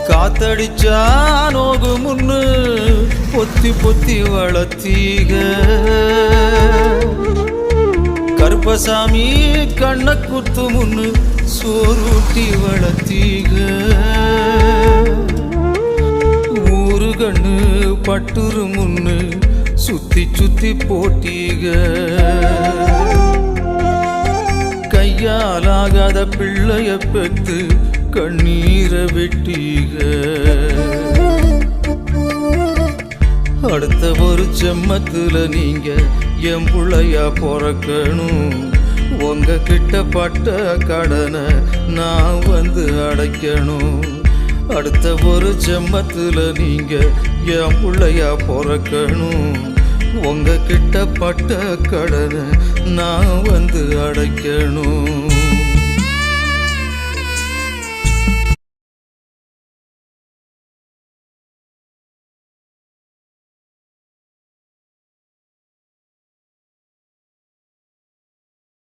காத்தடிச்சா நோகு முன்னு பொத்தி பொத்தி வளர்த்தீக கருப்பசாமி கண்ண குத்து முன்னு சோறுட்டி வளர்த்தீக ஊரு கண்ணு பட்டுரு முன்னு சுத்தி சுத்தி போட்டீக கையாலாகாத பிள்ளைய பெத்து கண்ணீரை வெட்டீக அடுத்த ஒரு செம்மத்துல நீங்க என் புள்ளையா பிறக்கணும் உங்க கிட்ட பட்ட கடனை நான் வந்து அடைக்கணும் அடுத்த ஒரு செம்மத்துல நீங்க என் புள்ளையா பிறக்கணும் உங்க கிட்ட பட்ட கடனை நான் வந்து அடைக்கணும்